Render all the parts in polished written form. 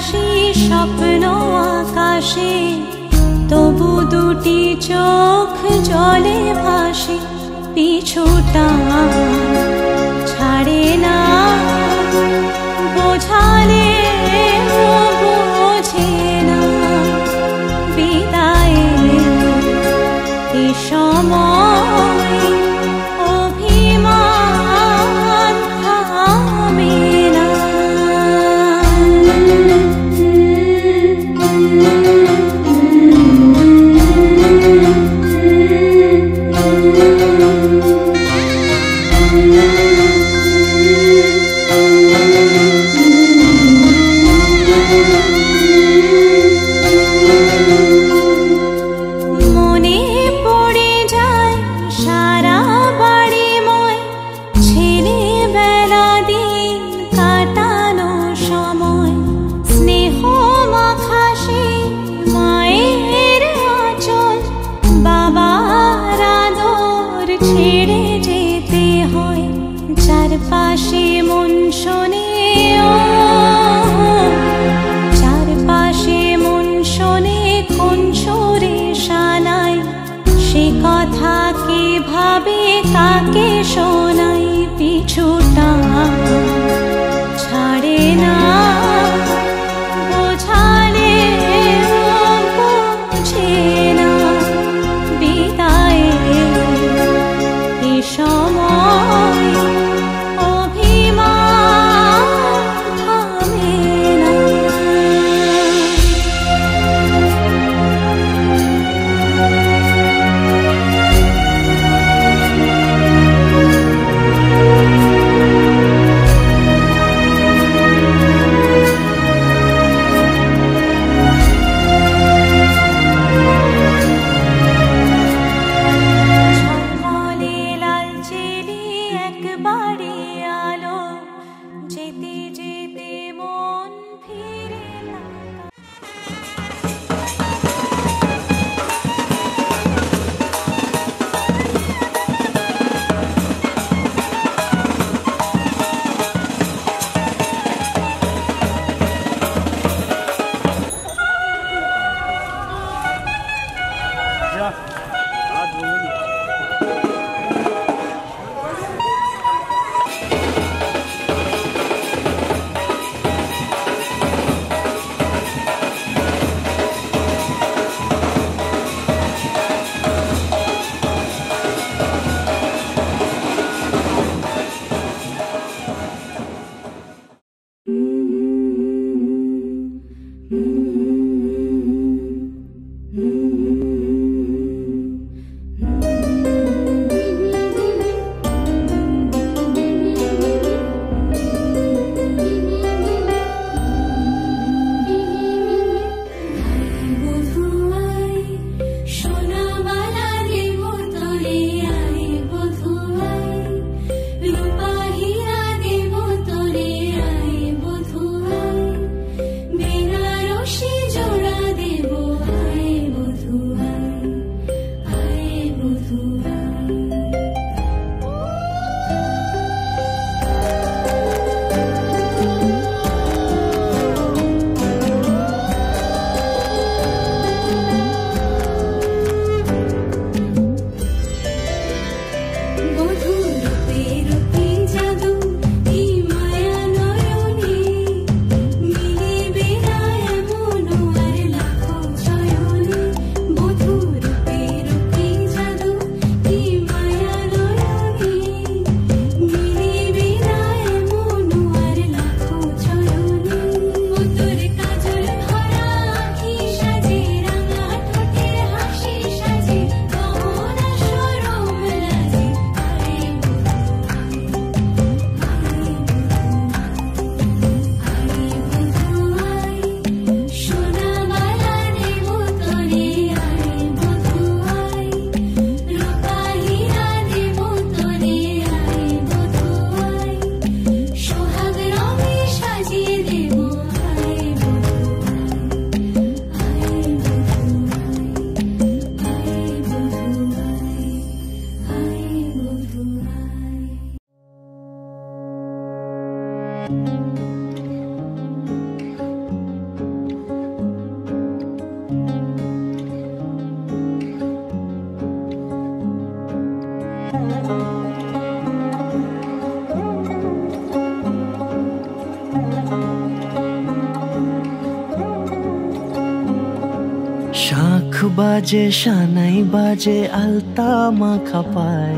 ভাসি স্বপ্ন আকাশে, তবু দুটি চোখ জলে ভাসে। পিছুটা ছাড়ে না, বোঝালে বোঝে না। বিদায়ের এ সময় অভিমান থামে না। শাখ বাজে সানাই বাজে আলতা মাখা পায়,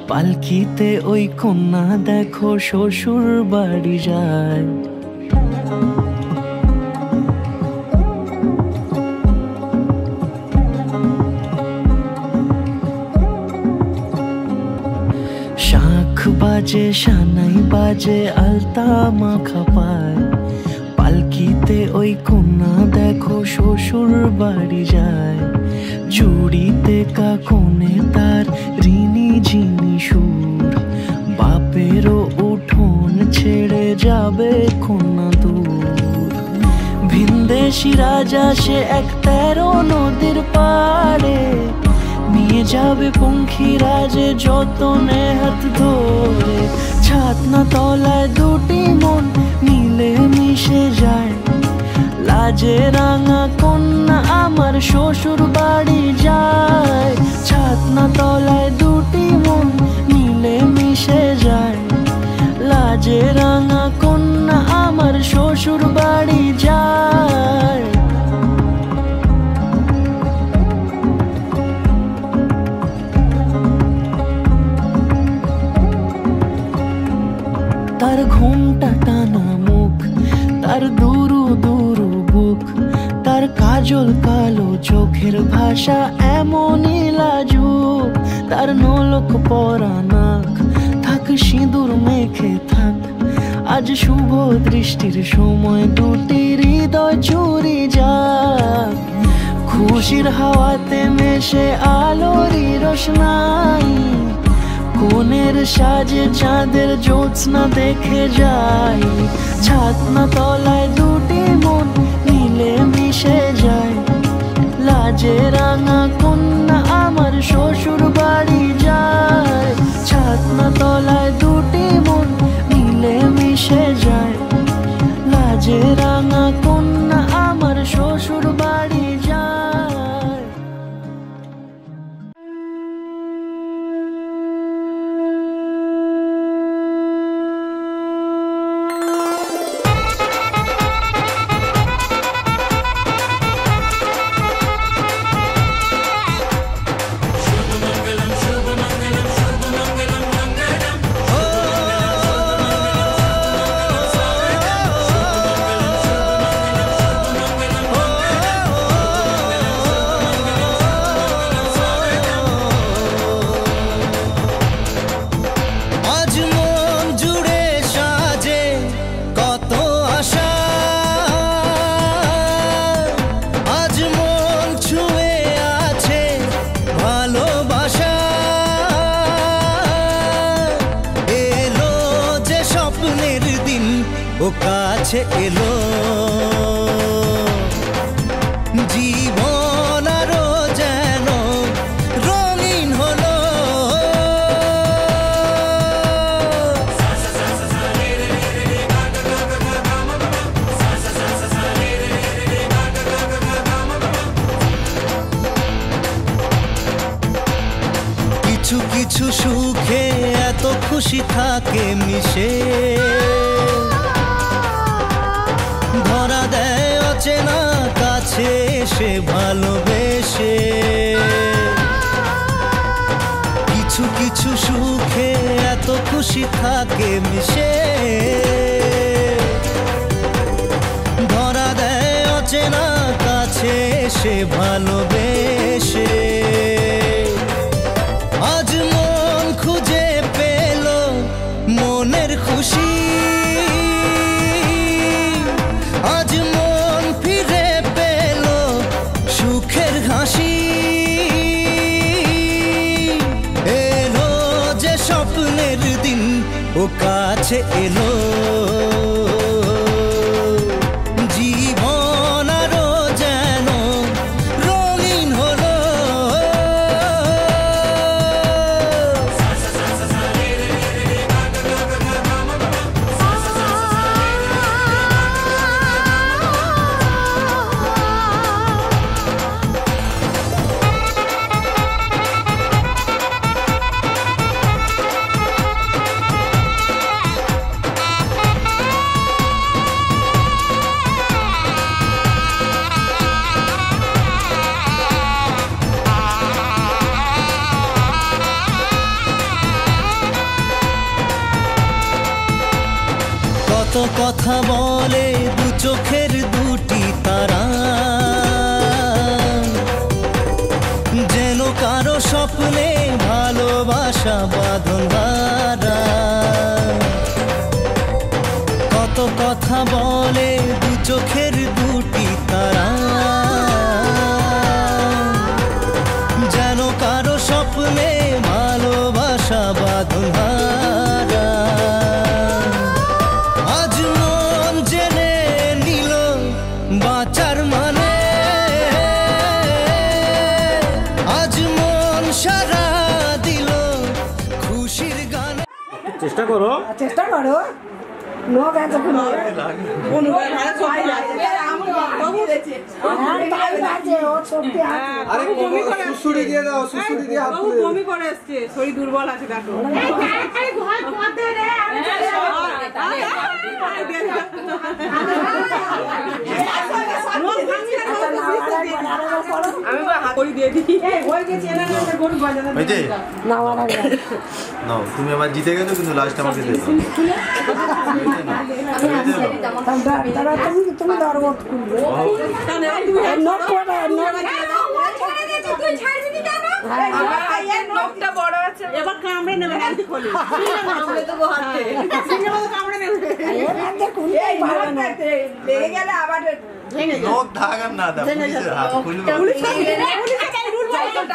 পালকিতে ওই কন্যা দেখো শ্বশুর বাড়ি যায়। শাখ বাজে সানাই বাজে আলতা মাখা পায়, পালকিতে ওই কন্যা দেখো শ্বশুর বাড়ি যায়। চুড়িতে কাকনে তার ঋণী ঝিনি সুর, বাপেরও উঠোন ছেড়ে যাবে কন্যা দূর। ভিনদেশি রাজা সে এক 13 নদীর পাড়ে, নিয়ে যাবে পঙ্খিরাজে যতনে হাত ধরে। ছাতনা তলায় দুটি মন মিলে মিশে যায়, লাজে রাঙা কন্যা আমার শ্বশুর বাড়ি যায়। ছাতনা তলায় দুটি মন মিলে মিশে যায়, লাজে রাঙা কন্যা আমার শ্বশুর বাড়ি যায়। তার ঘোমটা টানা মুখ, তার দুরু দুরু বুক, তার কাজল কালো চোখের ভাষা এমনই লাজুক। তার নোলক পরা নাক, থাক সিঁদুর মেখে থাক, আজ শুভ দৃষ্টির সময় দুটি হৃদয় চুরি যাক। খুশির হাওয়াতে মেশে আলোরই রোশনাই, কোণের সাজে চাঁদের জ্যোৎস্না দেখে যাই। ছাতনা তলায় দুটি মন মিলে মিশে যায়, লাজে রাঙা কন্যা আমার শ্বশুর বাড়ি যায়। ছাতনা তলায় দুটি মন মিলে মিশে যায়, লাজে রাঙা কন্যা আমার শ্বশুর বাড়ি যায়। ও কাছে এলো, জীবন আরো যেন রঙিন হলো। কিছু কিছু সুখে এত খুশি থাকে মিশে, ধরা দেয় অচেনা কাছে সে ভালোবেসে। কিছু কিছু সুখে এত খুশি থাকে মিশে, ধরা দেয় অচেনা কাছে সে ভালোবেসে। আজ মন খুঁজে পেল মনের খুশি, আজ মন ফিরে পেল সুখের হাসি। এলো যে স্বপ্নের দিন ও কাছে এলো, জীবন আরো যেন রঙিন হলো। কথা বলে দু চোখের দুটি তারা, যেন কারো স্বপ্নে ভালোবাসা বাঁধন হারা। কত কথা বলে দু চোখের দুটি তারা, যেন কারো স্বপ্নে ভালোবাসা বাঁধন হারা। আজ মন জেনে নিল বাঁচার মানে, আজ মন সারা দিল খুশির গানে। চেষ্টা করো শরীর দুর্বল আছে দেখো। তুমি আবার জিতে গেছো কিন্তু লাস্ট আমাকে এবার কামড়ে নেবে, লেগে গেলে আবার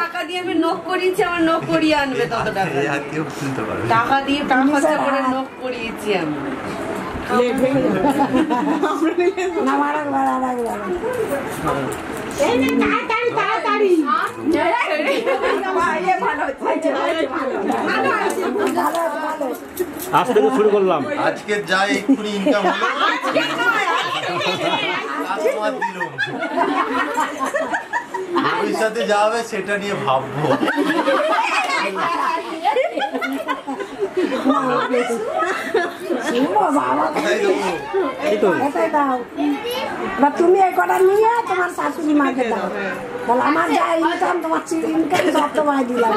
টাকা দিয়ে আমি নখ করিয়েছি, আমার নখ করিয়ে আনবে তত টাকা টাকা দিয়ে টাকা খরচা করে নখ করিয়েছি আমি। আজ থেকে শুরু করলাম। আজকে যা এক্ষুনি ইনকাম হলো ভবিষ্যতে যা হবে সেটা নিয়ে ভাববো। তুমি এই কটা নিয়ে তোমার শাশুড়ি মাকে দাও, তাহলে আমার যা ইনকাম তোমার ইনকাম সব তোমায় দিলাম।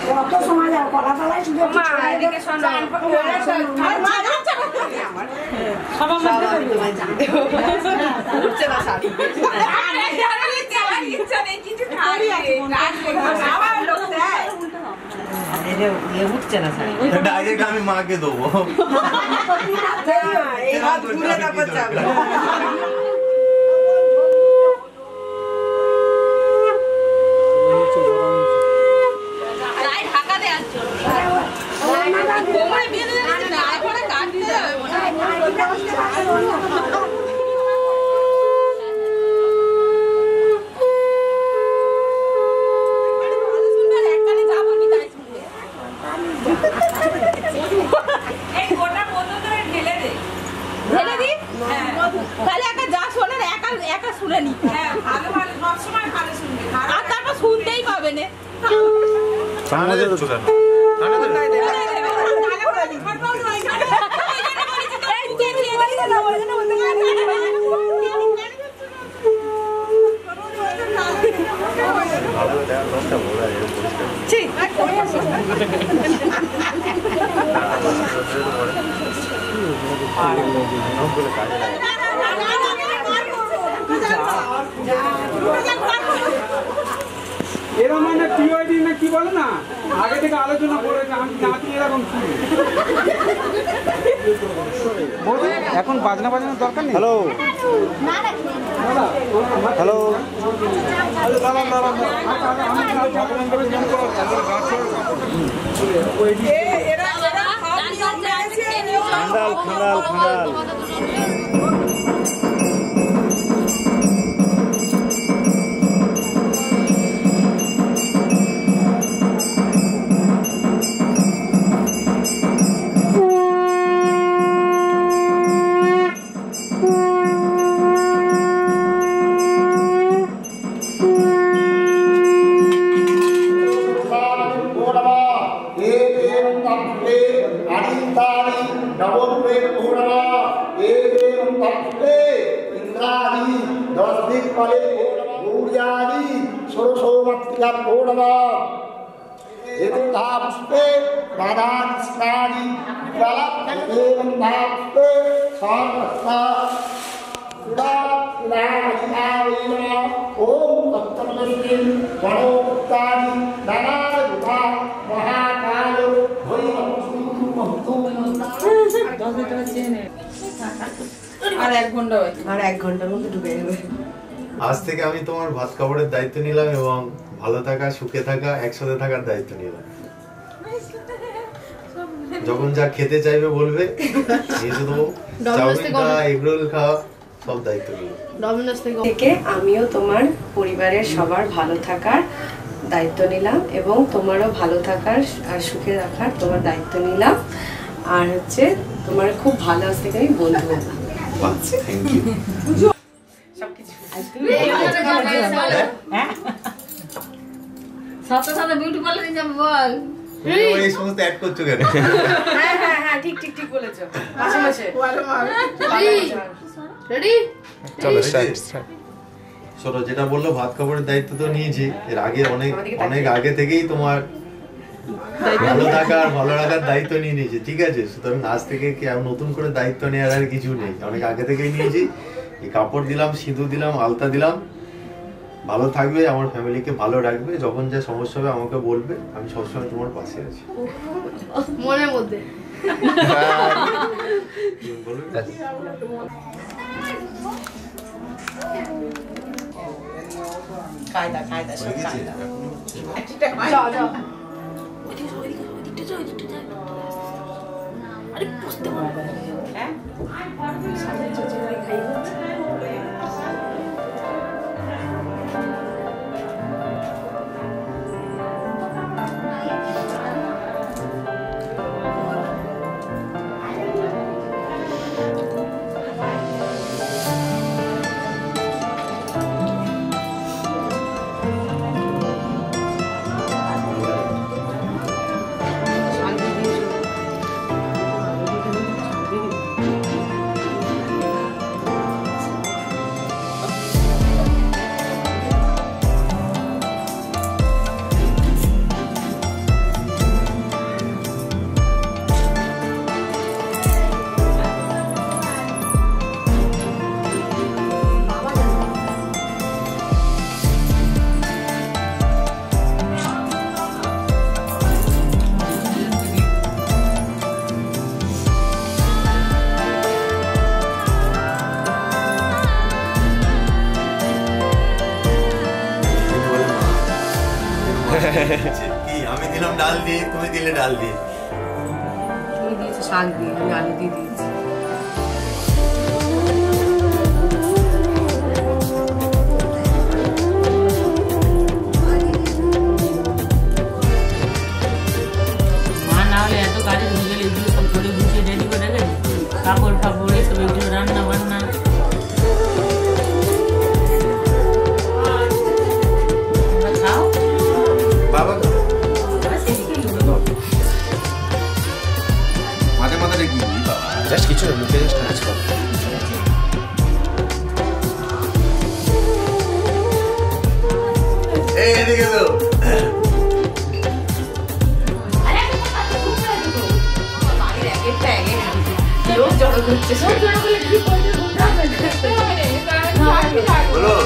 কত সময় যাও কলা তলায় শুধু ডাইরেক্ট আমি মাকে দেবো। এরা মানে পিওআইডি না কি বলে না, আগে থেকে আলোচনা করে আমি নাতি এরকম এখন বাজনা বাজানোর দরকার নেই। হ্যালো হ্যালো धास्ते राधास्नानि एवं धास्ते सर्वथा ओम तत्तमस्ति गणोक्तानि नानाविधा महाकालो আর 1 ঘন্টার মধ্যে ঢুকে যাবে। আজ থেকে আমি তোমার ভাত খাবারের দায়িত্ব নিলাম এবং ভালো থাকা সুখে থাকা একসাথে থাকার দায়িত্ব নিলাম। যখন যা খেতে চাইবে বলবে নিয়ে দেবো, চাউমিন খাওয়া এগরোল খাওয়া সব দায়িত্ব নিলাম। ডমিনোস থেকে আমিও তোমার পরিবারের সবার ভালো থাকার দায়িত্ব নিলাম এবং তোমারও ভালো থাকার আর সুখে রাখার তোমার দায়িত্ব নিলাম। আর হচ্ছে তোমার খুব ভালো আজ থেকে আমি বন্ধু হলাম। Thank you. সাথে বিউটি পার্লারে যাবো বল। এই সমস্ত অ্যাড করছো কেন? হ্যাঁ ঠিক বলেছো। মাসে মাসে রেডি চলো স্টার্ট। শোনো, যেটা বললো ভাত খাবারের দায়িত্ব তো নিয়েছি, এর আগে অনেক আগে থেকেই তোমার ভালো থাকা আর ভালো রাখার দায়িত্ব নিয়ে নিয়েছি, ঠিক আছে? সুতরাং আজ থেকে কি নতুন করে দায়িত্ব নেওয়ার আর কিছু নেই, অনেক আগে থেকেই নিয়েছি। এই কাপড় দিলাম, সিঁদুর দিলাম, আলতা দিলাম। ভালো থাকবে, আমার ফ্যামিলিকে ভালো রাখবে, যখন যা সমস্যা হবে আমাকে বলবে, আমি সবসময় তোমার পাশে আছি মনের মধ্যে। কায়দা সব কায়দা। যাও আরে বুঝতে পারবে হ্যাঁ কি আমি দিলাম ডাল দিয়ে, তুমি দিলে ডাল দিয়ে। তুমি দিয়েছো শাক দিয়ে, আমি আলু দিয়ে দিয়েছি। মা না হলে এত কাজে ঢুকে গেলে এগুলো সব করে গুছিয়ে রেডি করে রেখে কাপড় ফাপড় এসব এগুলো রান্না বান্না খাও বাবা মাঝে মাঝে রেখে দিই বাবা, জাস্ট কিছু না, মুখে জাস্ট টাচ কর। এই এদিকে তো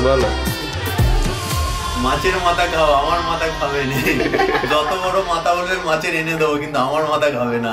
বলো। মাছের মাথা খাও, আমার মাথা খাবে না। যত বড় মাথা বলবে মাছের এনে দেবো, কিন্তু আমার মাথা খাবে না।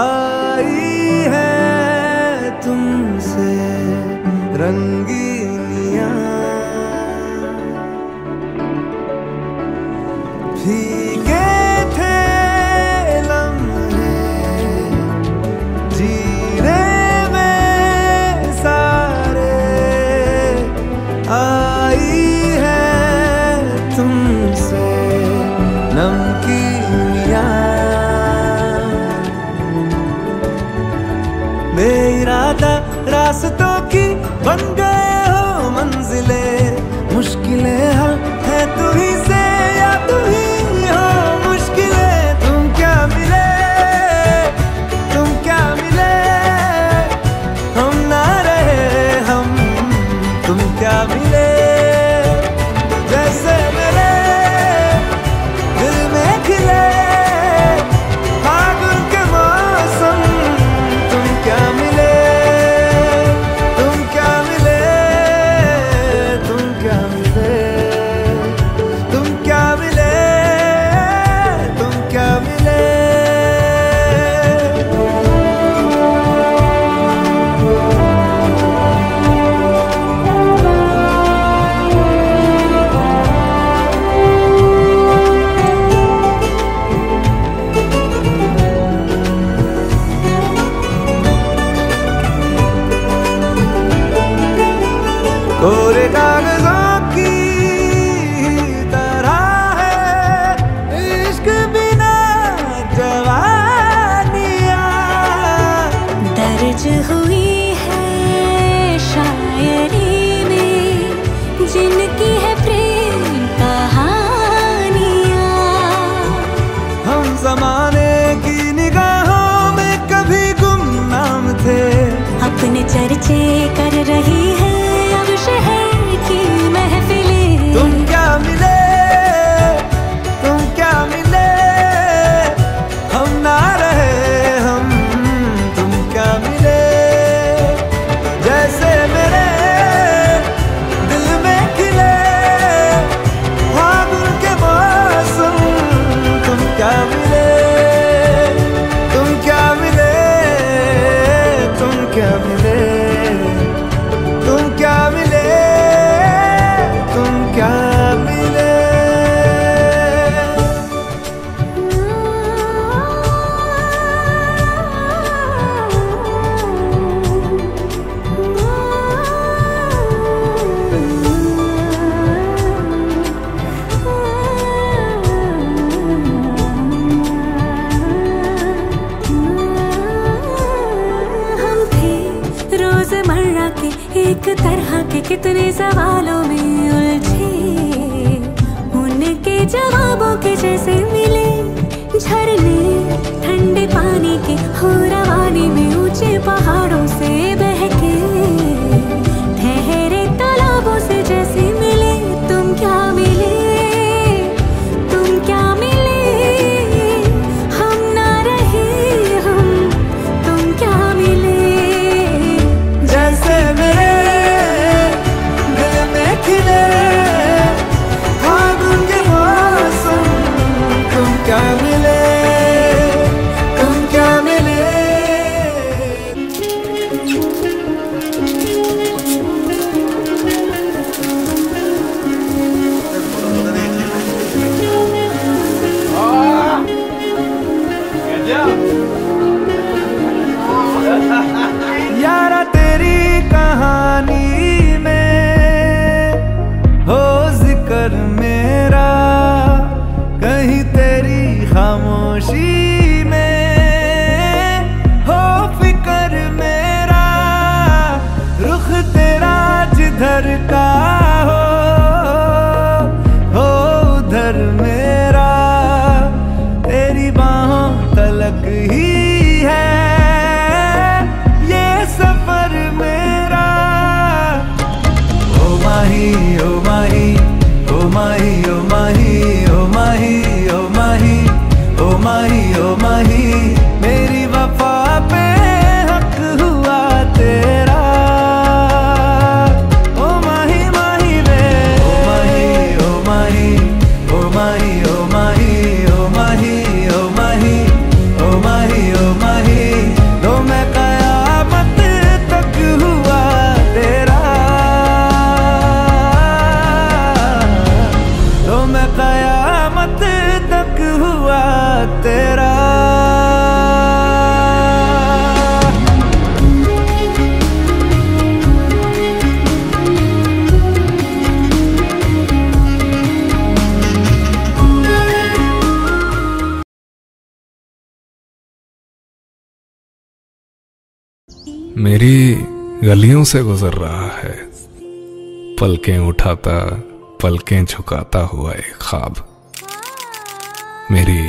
आई है तुमसे रंगीनियां भीगे थे लम्हे जीने में सारे आई है तुमसे नमकीनियां बेइरादा रास्तों की बन गए हो मंजिलें मुश्किलें हल है तू ही से या तू ही हो मुश्किलें तुम क्या मिले हम ना रहे हम तुम क्या मिले जैसे मेरे दिल में खिले फागुन के मौसम तुम क्या मिले कोरे कागजों की तरह है इश्क बिना जवानियां दर्ज हुई है शायरी में जिनकी है प्रेम कहानियां हम ज़माने की निगाहों में कभी गुमनाम थे अपने चर्चे कर रही है शहर की महफिलें तुम क्या मिले हम ना रहे हम तुम क्या मिले जैसे मेरे दिल में खिले फागुन के मौसम तुम क्या मिले तुम क्या मिले तुम क्या मिले तुम क्या मिले तुम क्या मिले हम थे रोजमर्रा के एक तरह के कितने सवालों में उलझे उनके जवाबों के जैसे मिले झरने ठंडे पानी के हो रवानी में ऊंचे पहाड़ों से बहके ठहरे तालाबों से जैसे मिले तुम क्या मिले हम ना रहे हम तुम क्या मिले जैसे मेरे दिल में खिले फागुन के मौसम तुम क्या मिले तुम क्या मिले तेरा। मेरी गलियों से गुजर रहा है, पलकें उठाता पलकें झुकाता हुआ एक ख्वाब। मेरी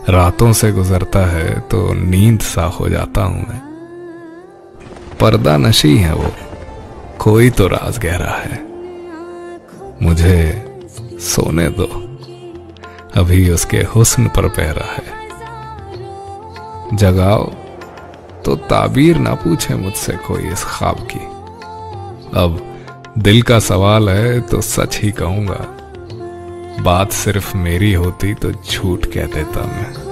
रातों से गुजरता है तो नींद सा हो जाता हूं मैं। पर्दा नशी है वो, कोई तो राज गहरा है। मुझे सोने दो, अभी उसके हुस्न पर पहरा है। जगाओ तो ताबीर ना पूछे मुझसे कोई इस ख्वाब की। अब दिल का सवाल है तो सच ही कहूंगा, बात सिर्फ मेरी होती तो झूठ कह देता मैं।